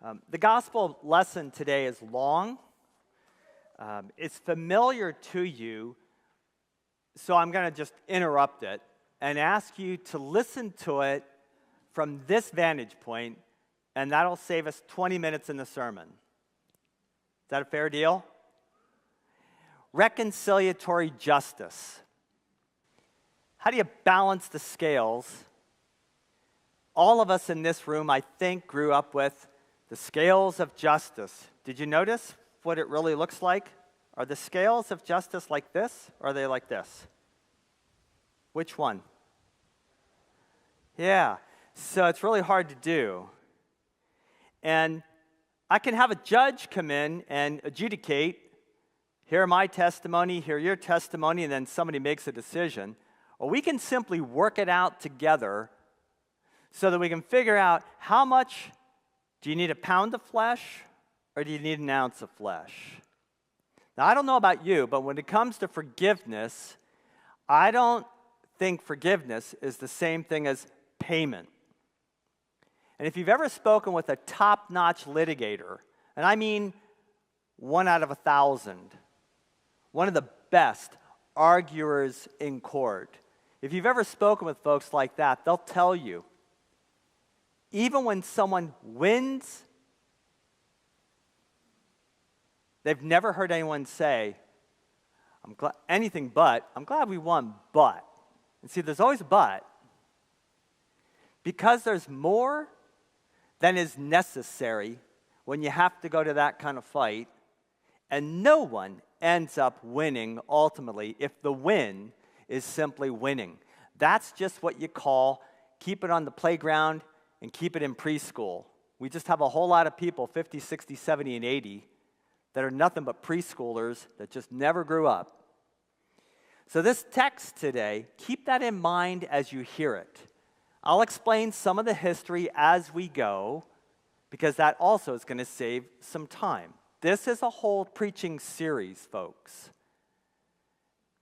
The gospel lesson today is long. It's familiar to you, so I'm going to just interrupt it and ask you to listen to it from this vantage point, and that'll save us 20 minutes in the sermon. Is that a fair deal? Reconciliatory justice. How do you balance the scales? All of us in this room, I think, grew up with the scales of justice. Did you notice what it really looks like? Are the scales of justice like this, or are they like this? Which one? Yeah, so it's really hard to do. And I can have a judge come in and adjudicate, hear my testimony, hear your testimony, and then somebody makes a decision. Or we can simply work it out together so that we can figure out how much do you need a pound of flesh or do you need an ounce of flesh? Now, I don't know about you, but when it comes to forgiveness, I don't think forgiveness is the same thing as payment. And if you've ever spoken with a top-notch litigator, and I mean 1 out of 1,000, one of the best arguers in court, if you've ever spoken with folks like that, they'll tell you, even when someone wins, they've never heard anyone say, I'm glad we won, but. And see, there's always a but. Because there's more than is necessary when you have to go to that kind of fight, and no one ends up winning ultimately if the win is simply winning. That's just what you call keep it on the playground and keep it in preschool. We just have a whole lot of people, 50, 60, 70, and 80, that are nothing but preschoolers that just never grew up. So this text today, keep that in mind as you hear it. I'll explain some of the history as we go, because that also is going to save some time. This is a whole preaching series, folks.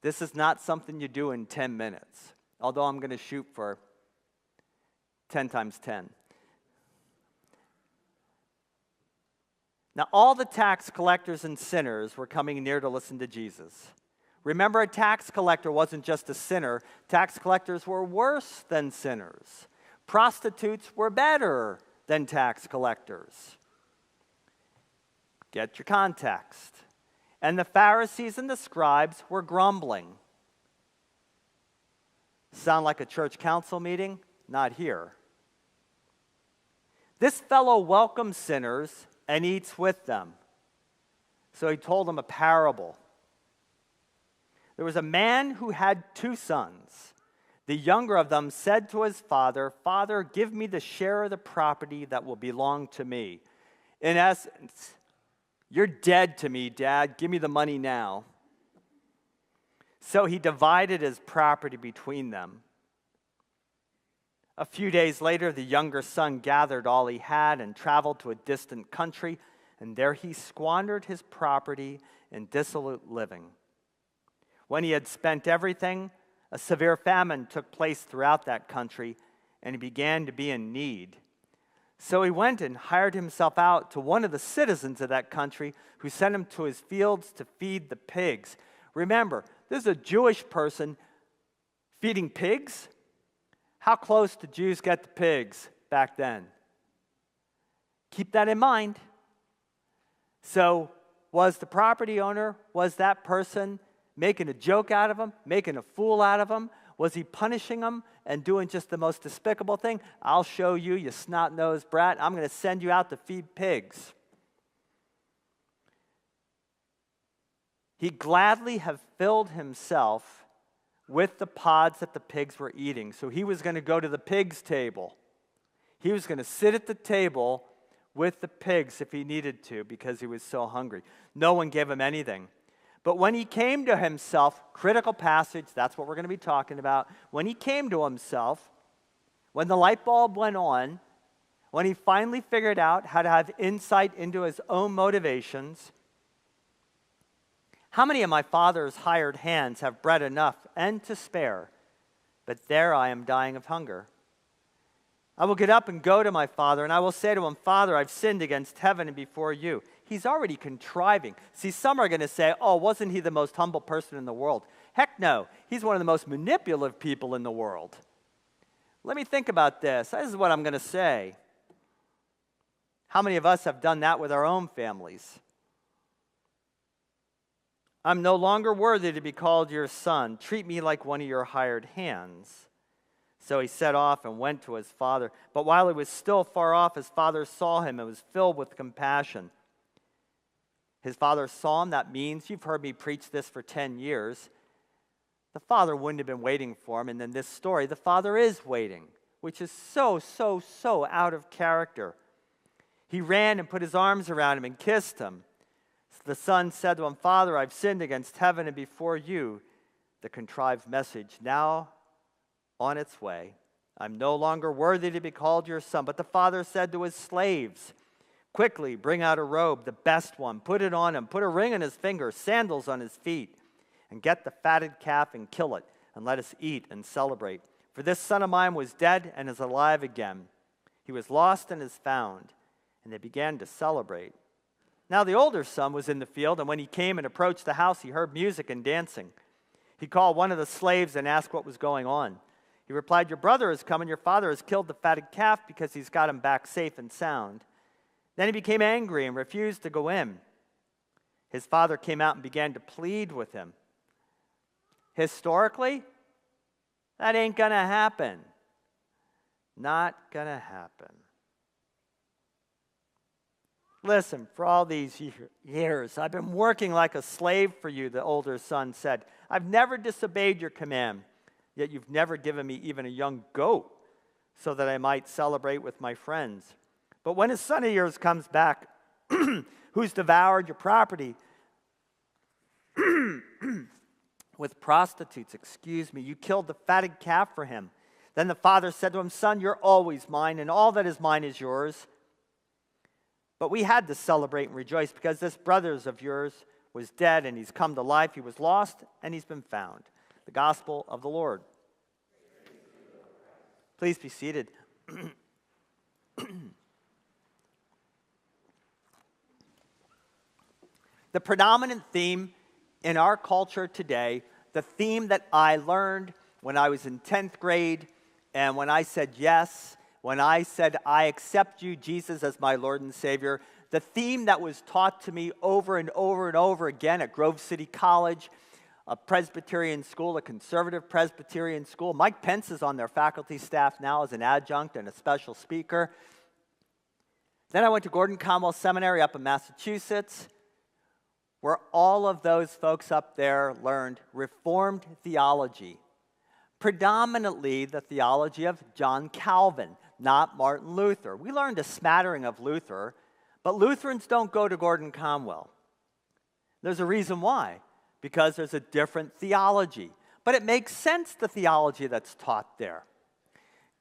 This is not something you do in 10 minutes, although I'm going to shoot for 10 times 10. Now, all the tax collectors and sinners were coming near to listen to Jesus. Remember, a tax collector wasn't just a sinner. Tax collectors were worse than sinners. Prostitutes were better than tax collectors. Get your context. And the Pharisees and the scribes were grumbling. Sound like a church council meeting? Not here. This fellow welcomes sinners and eats with them. So he told them a parable. There was a man who had 2 sons. The younger of them said to his father, "Father, give me the share of the property that will belong to me." In essence, you're dead to me, Dad. Give me the money now. So he divided his property between them. A few days later, the younger son gathered all he had and traveled to a distant country, and there he squandered his property in dissolute living. When he had spent everything, a severe famine took place throughout that country, and he began to be in need. So he went and hired himself out to one of the citizens of that country, who sent him to his fields to feed the pigs. Remember, this is a Jewish person feeding pigs. How close did Jews get to pigs back then? Keep that in mind. So, was the property owner, was that person making a joke out of him, making a fool out of him? Was he punishing him and doing just the most despicable thing? I'll show you, you snot-nosed brat. I'm going to send you out to feed pigs. He gladly have filled himself with the pods that the pigs were eating. So he was going to go to the pigs' table. He was going to sit at the table with the pigs if he needed to, because he was so hungry. No one gave him anything. But when he came to himself, critical passage, that's what we're going to be talking about. When he came to himself, when the light bulb went on, when he finally figured out how to have insight into his own motivations, how many of my father's hired hands have bread enough and to spare, but there I am dying of hunger? I will get up and go to my father, and I will say to him, Father, I've sinned against heaven and before you. He's already contriving. See, some are going to say, oh, wasn't he the most humble person in the world? Heck no. He's one of the most manipulative people in the world. Let me think about this. This is what I'm going to say. How many of us have done that with our own families? I'm no longer worthy to be called your son. Treat me like one of your hired hands. So he set off and went to his father. But while he was still far off, his father saw him and was filled with compassion. His father saw him. That means, you've heard me preach this for 10 years. The father wouldn't have been waiting for him. And in this story, the father is waiting, which is so out of character. He ran and put his arms around him and kissed him. So the son said to him, Father, I've sinned against heaven and before you. The contrived message now on its way. I'm no longer worthy to be called your son. But the father said to his slaves, quickly bring out a robe, the best one, put it on him, put a ring on his finger, sandals on his feet, and get the fatted calf and kill it, and let us eat and celebrate. For this son of mine was dead and is alive again. He was lost and is found. And they began to celebrate. Now the older son was in the field, and when he came and approached the house, he heard music and dancing. He called one of the slaves and asked what was going on. He replied, your brother has come and your father has killed the fatted calf because he's got him back safe and sound. Then he became angry and refused to go in. His father came out and began to plead with him. Historically, that ain't going to happen. Not going to happen. Listen, for all these years, I've been working like a slave for you, the older son said. I've never disobeyed your command. Yet you've never given me even a young goat so that I might celebrate with my friends. But when his son of yours comes back, who's devoured your property with prostitutes, you killed the fatted calf for him. Then the father said to him, son, you're always mine, and all that is mine is yours. But we had to celebrate and rejoice because this brother of yours was dead and he's come to life. He was lost and he's been found. The gospel of the Lord. Please be seated. The predominant theme in our culture today, the theme that I learned when I was in 10th grade and when I said yes, when I said I accept you, Jesus, as my Lord and Savior, the theme that was taught to me over and over and over again at Grove City College, a Presbyterian school, a conservative Presbyterian school. Mike Pence is on their faculty staff now as an adjunct and a special speaker. Then I went to Gordon Conwell Seminary up in Massachusetts, where all of those folks up there learned Reformed theology, predominantly the theology of John Calvin, not Martin Luther. We learned a smattering of Luther, but Lutherans don't go to Gordon Conwell. There's a reason why. Because there's a different theology. But it makes sense, the theology that's taught there.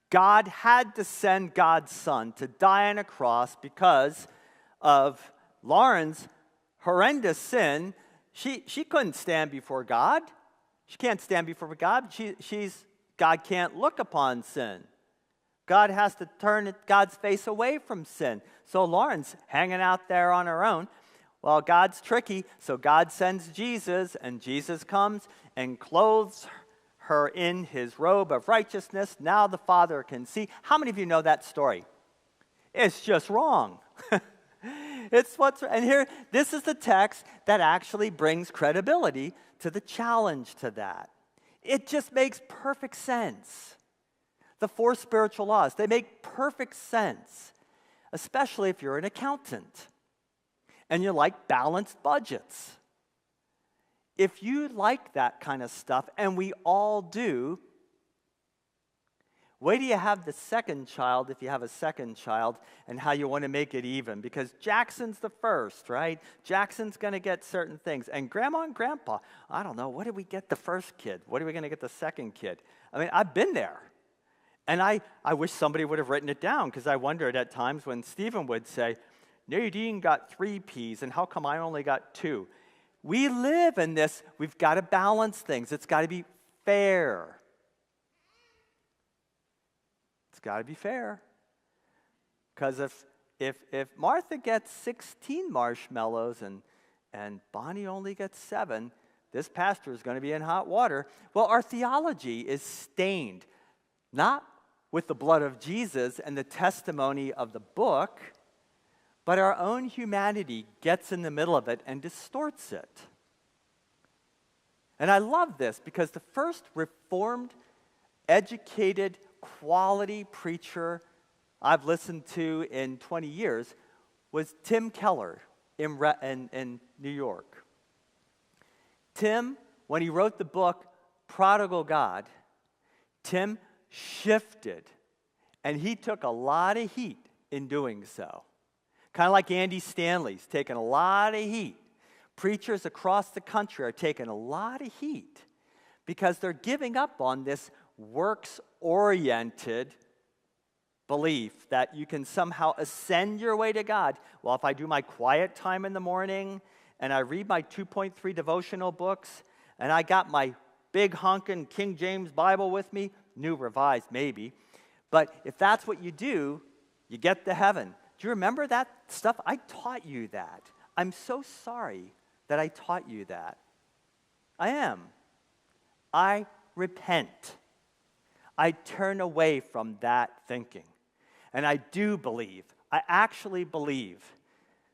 God had to send God's Son to die on a cross because of Lauren's horrendous sin. She couldn't stand before God. She can't stand before God. God can't look upon sin. God has to turn God's face away from sin. So Lauren's hanging out there on her own. Well, God's tricky, so God sends Jesus, and Jesus comes and clothes her in his robe of righteousness. Now the Father can see. How many of you know that story? It's just wrong. And here, this is the text that actually brings credibility to the challenge to that. It just makes perfect sense. The 4 spiritual laws, they make perfect sense, especially if you're an accountant and you like balanced budgets. If you like that kind of stuff, and we all do, wait till you have the second child, if you have a second child, and how you want to make it even. Because Jackson's the first, right? Jackson's going to get certain things. And Grandma and Grandpa, I don't know, what did we get the first kid? What are we going to get the second kid? I mean, I've been there. And I wish somebody would have written it down, because I wondered at times when Stephen would say, Nadine got 3 P's, and how come I only got 2? We live in this. We've got to balance things. It's got to be fair. got to be fair. Because if Martha gets 16 marshmallows and Bonnie only gets 7, this pastor is going to be in hot water. Well, our theology is stained, not with the blood of Jesus and the testimony of the book, but our own humanity gets in the middle of it and distorts it. And I love this because the first Reformed, educated, quality preacher I've listened to in 20 years was Tim Keller in New York. Tim, when he wrote the book Prodigal God, Tim shifted, and he took a lot of heat in doing so. Kind of like Andy Stanley's taken a lot of heat. Preachers across the country are taking a lot of heat because they're giving up on this works-oriented belief that you can somehow ascend your way to God. Well, if I do my quiet time in the morning and I read my 2.3 devotional books and I got my big honkin' King James Bible with me, New Revised maybe, but if that's what you do, you get to heaven. Do you remember that stuff? I taught you that. I'm so sorry that I taught you that. I am. I repent. I turn away from that thinking. And I do believe, I actually believe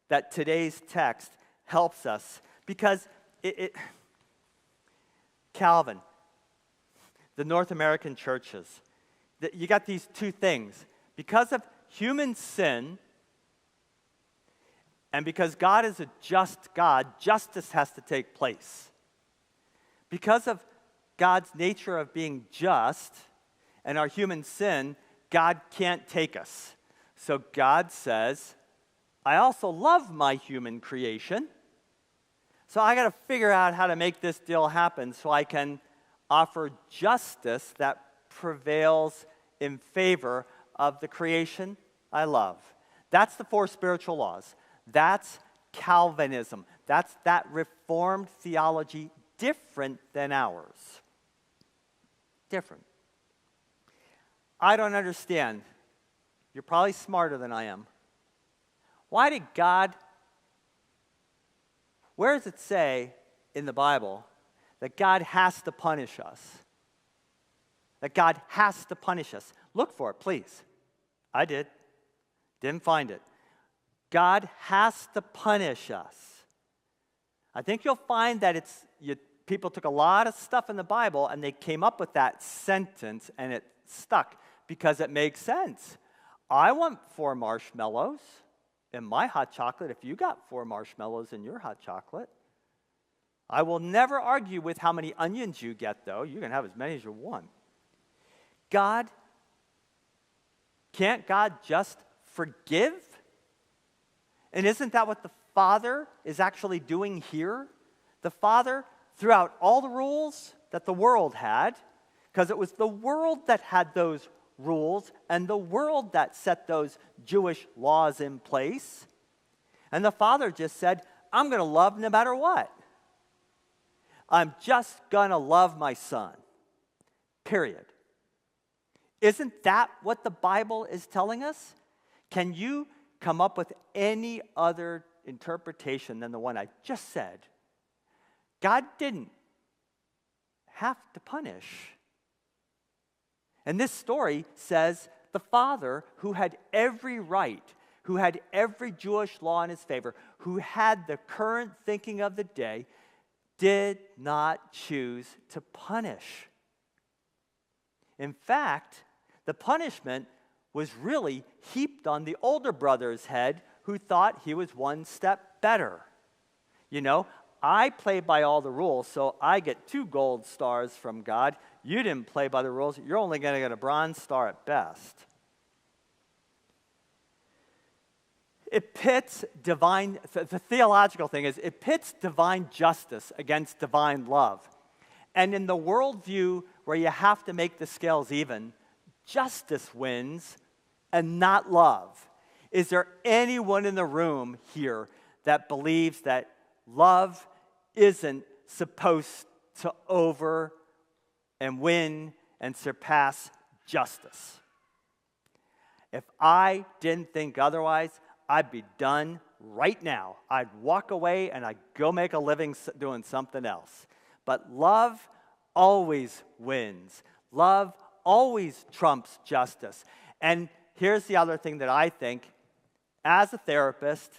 that today's text helps us because Calvin, the North American churches, you got these two things. Because of human sin, and because God is a just God, justice has to take place. Because of God's nature of being just and our human sin, God can't take us. So God says, I also love my human creation. So I got to figure out how to make this deal happen so I can offer justice that prevails in favor of the creation I love. That's the 4 spiritual laws. That's Calvinism. That's that Reformed theology, different than ours. Different. I don't understand. You're probably smarter than I am. Why did God, where does it say in the Bible that God has to punish us? That God has to punish us. Look for it, please. I did. Didn't find it. God has to punish us. I think you'll find that people took a lot of stuff in the Bible and they came up with that sentence and it stuck because it makes sense. I want 4 marshmallows in my hot chocolate if you got 4 marshmallows in your hot chocolate. I will never argue with how many onions you get, though. You can have as many as you want. Can't God just forgive? And isn't that what the Father is actually doing here? The Father threw out all the rules that the world had, because it was the world that had those rules and the world that set those Jewish laws in place. And the Father just said, I'm going to love no matter what. I'm just going to love my son. Period. Isn't that what the Bible is telling us? Can you come up with any other interpretation than the one I just said? God didn't have to punish. And this story says the Father, who had every right, who had every Jewish law in his favor, who had the current thinking of the day, did not choose to punish. In fact, the punishment was really heaped on the older brother's head, who thought he was one step better. You know, I play by all the rules, so I get 2 gold stars from God. You didn't play by the rules. You're only going to get a bronze star at best. It pits the theological thing is, it pits divine justice against divine love. And in the worldview where you have to make the scales even, justice wins and not love. Is there anyone in the room here that believes that love isn't supposed to over and win and surpass justice? If I didn't think otherwise, I'd be done right now. I'd walk away and I'd go make a living doing something else. But love always wins. Love always trumps justice. And here's the other thing that I think, as a therapist,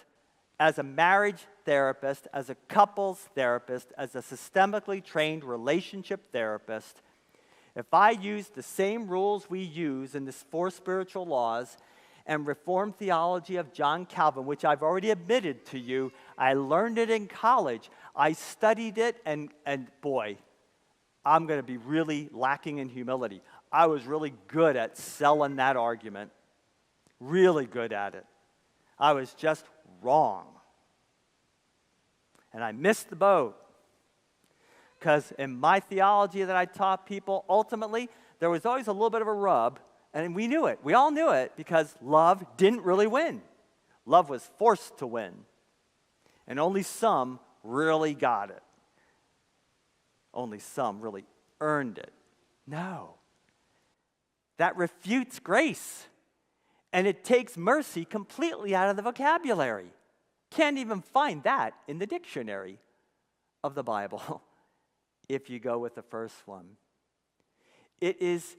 as a marriage therapist, as a couples therapist, as a systemically trained relationship therapist, if I use the same rules we use in the 4 spiritual laws and Reformed theology of John Calvin, which I've already admitted to you, I learned it in college, I studied it, and boy, I'm going to be really lacking in humility. I was really good at selling that argument, really good at it. I was just wrong. And I missed the boat. Because in my theology that I taught people, ultimately, there was always a little bit of a rub, and we knew it. We all knew it because love didn't really win. Love was forced to win. And only some really got it. Only some really earned it. No. That refutes grace. And it takes mercy completely out of the vocabulary. Can't even find that in the dictionary of the Bible if you go with the first one. It's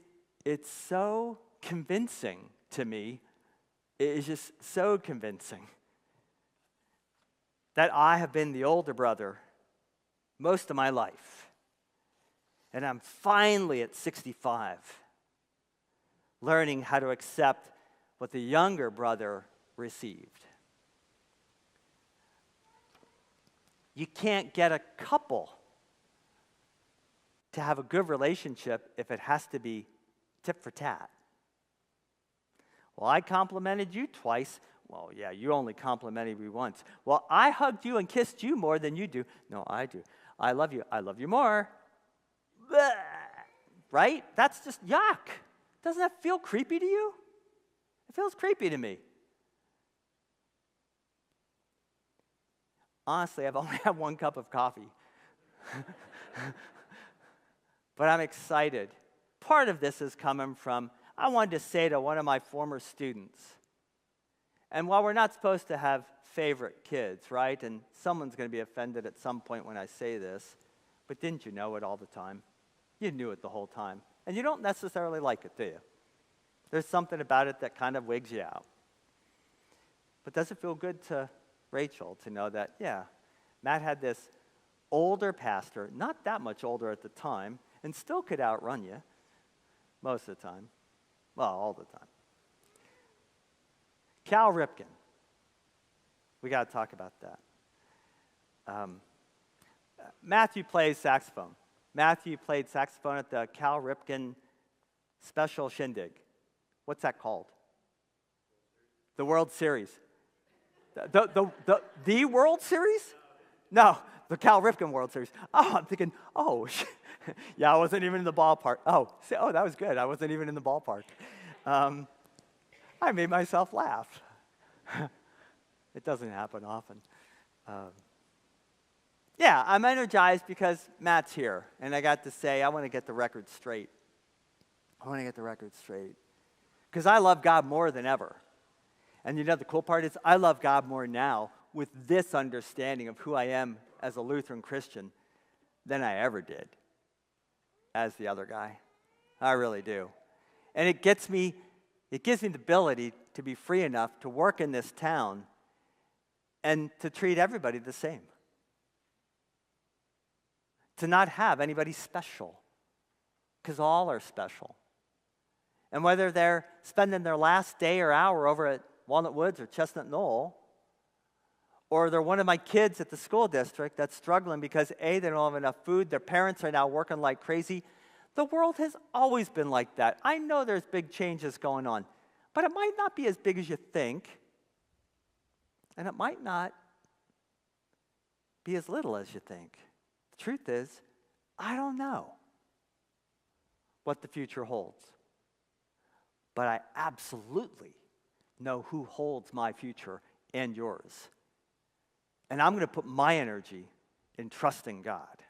so convincing to me. It is just so convincing that I have been the older brother most of my life. And I'm finally at 65 learning how to accept what the younger brother received. You can't get a couple to have a good relationship if it has to be tit for tat. Well, I complimented you twice. Well, yeah, you only complimented me once. Well, I hugged you and kissed you more than you do. No, I do. I love you. I love you more. Blah. Right? That's just yuck. Doesn't that feel creepy to you? It feels creepy to me. Honestly, I've only had 1 cup of coffee. But I'm excited. Part of this is coming from, I wanted to say to one of my former students, and while we're not supposed to have favorite kids, right? And someone's going to be offended at some point when I say this, but didn't you know it all the time? You knew it the whole time. And you don't necessarily like it, do you? There's something about it that kind of wigs you out. But does it feel good to Rachel to know that, yeah, Matt had this older pastor, not that much older at the time, and still could outrun you most of the time. Well, all the time. Cal Ripken. We got to talk about that. Matthew plays saxophone. Matthew played saxophone at the Cal Ripken Special Shindig. What's that called? The World Series. The World Series? No, the Cal Ripken World Series. Oh, I'm thinking, yeah, I wasn't even in the ballpark. Oh, that was good. I wasn't even in the ballpark. I made myself laugh. It doesn't happen often. Yeah, I'm energized because Matt's here, and I got to say, I want to get the record straight. I want to get the record straight. Because I love God more than ever. And you know the cool part is, I love God more now with this understanding of who I am as a Lutheran Christian than I ever did as the other guy. I really do. And it gives me the ability to be free enough to work in this town and to treat everybody the same. To not have anybody special, because all are special. And whether they're spending their last day or hour over at Walnut Woods or Chestnut Knoll, or they're one of my kids at the school district that's struggling because A, they don't have enough food, their parents are now working like crazy. The world has always been like that. I know there's big changes going on, but it might not be as big as you think, and it might not be as little as you think. The truth is, I don't know what the future holds, but I absolutely know who holds my future and yours. And I'm going to put my energy in trusting God.